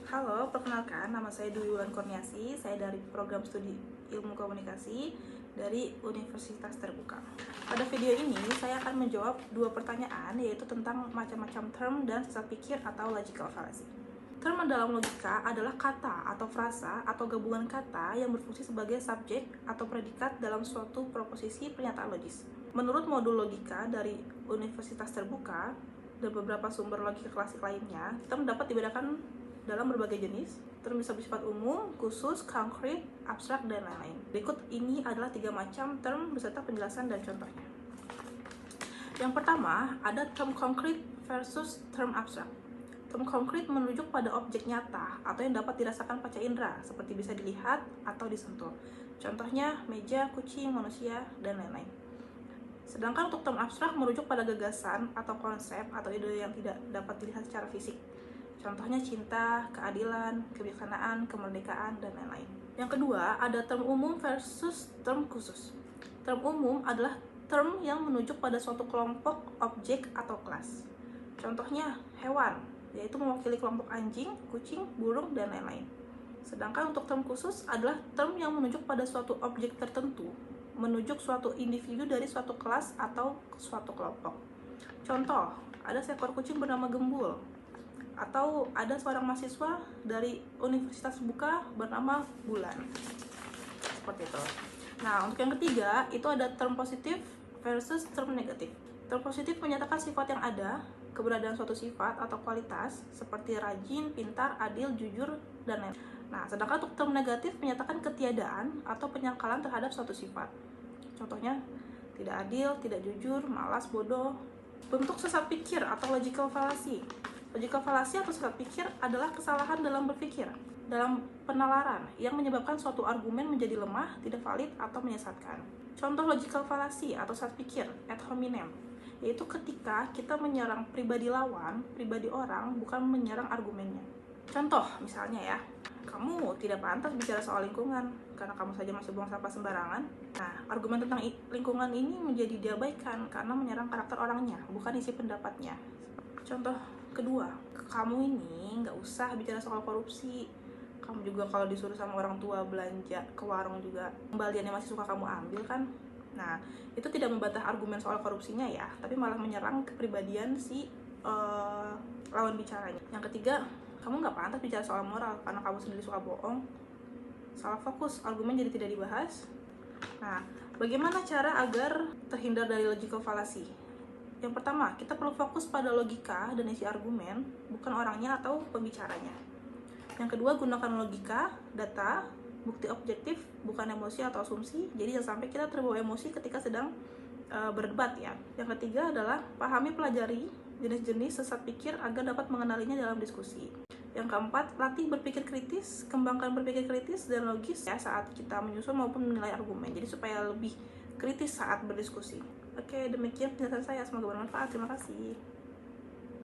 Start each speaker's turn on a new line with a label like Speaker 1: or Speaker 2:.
Speaker 1: Halo, perkenalkan nama saya Dwi Wulan Kurniasi. Saya dari program studi Ilmu Komunikasi dari Universitas Terbuka. Pada video ini saya akan menjawab dua pertanyaan, yaitu tentang macam-macam term dan sesat pikir atau logical fallacy. Term dalam logika adalah kata atau frasa atau gabungan kata yang berfungsi sebagai subjek atau predikat dalam suatu proposisi pernyataan logis. Menurut modul logika dari Universitas Terbuka dan beberapa sumber logika klasik lainnya, term dapat dibedakan dalam berbagai jenis. Term bisa bersifat umum, khusus, konkret, abstrak, dan lain-lain. Berikut ini adalah 3 macam term beserta penjelasan dan contohnya. Yang pertama, ada term konkret versus term abstrak. Term konkret merujuk pada objek nyata atau yang dapat dirasakan panca indera, seperti bisa dilihat atau disentuh. Contohnya meja, kucing, manusia, dan lain-lain. Sedangkan untuk term abstrak merujuk pada gagasan atau konsep atau ide yang tidak dapat dilihat secara fisik. Contohnya cinta, keadilan, kebijaksanaan, kemerdekaan, dan lain-lain. Yang kedua, ada term umum versus term khusus. Term umum adalah term yang menunjuk pada suatu kelompok, objek, atau kelas. Contohnya hewan, yaitu mewakili kelompok anjing, kucing, burung, dan lain-lain. Sedangkan untuk term khusus adalah term yang menunjuk pada suatu objek tertentu, menunjuk suatu individu dari suatu kelas atau suatu kelompok. Contoh, ada seekor kucing bernama Gembul, atau ada seorang mahasiswa dari Universitas Terbuka bernama Bulan. Seperti itu. Nah, untuk yang ketiga, itu ada term positif versus term negatif. Term positif menyatakan sifat yang ada, keberadaan suatu sifat atau kualitas, seperti rajin, pintar, adil, jujur, dan lain-lain. Nah, sedangkan untuk term negatif menyatakan ketiadaan atau penyangkalan terhadap suatu sifat. Contohnya, tidak adil, tidak jujur, malas, bodoh. Bentuk sesat pikir atau logical fallacy. Logical fallacy atau sesat pikir adalah kesalahan dalam berpikir, dalam penalaran, yang menyebabkan suatu argumen menjadi lemah, tidak valid, atau menyesatkan. Contoh logical fallacy atau sesat pikir ad hominem, yaitu ketika kita menyerang pribadi lawan, pribadi orang, bukan menyerang argumennya. Contoh, misalnya ya, kamu tidak pantas bicara soal lingkungan karena kamu saja masih buang sampah sembarangan. Nah, argumen tentang lingkungan ini menjadi diabaikan karena menyerang karakter orangnya, bukan isi pendapatnya. Contoh kedua, kamu ini nggak usah bicara soal korupsi. Kamu juga kalau disuruh sama orang tua belanja ke warung juga kembaliannya masih suka kamu ambil kan. Nah, itu tidak membantah argumen soal korupsinya ya, tapi malah menyerang kepribadian si lawan bicaranya. Yang ketiga, kamu nggak pantas bicara soal moral karena kamu sendiri suka bohong. Salah fokus, argumen jadi tidak dibahas. Nah, bagaimana cara agar terhindar dari logical fallacy? Yang pertama, kita perlu fokus pada logika dan isi argumen, bukan orangnya atau pembicaranya. Yang kedua, gunakan logika, data, bukti objektif, bukan emosi atau asumsi. Jadi jangan sampai kita terbawa emosi ketika sedang berdebat ya. Yang ketiga adalah pahami, pelajari jenis-jenis sesat pikir agar dapat mengenalinya dalam diskusi. Yang keempat, latih berpikir kritis, kembangkan berpikir kritis dan logis ya saat kita menyusun maupun menilai argumen. Jadi supaya lebih kritis saat berdiskusi. Oke, demikian penjelasan saya. Semoga bermanfaat. Terima kasih.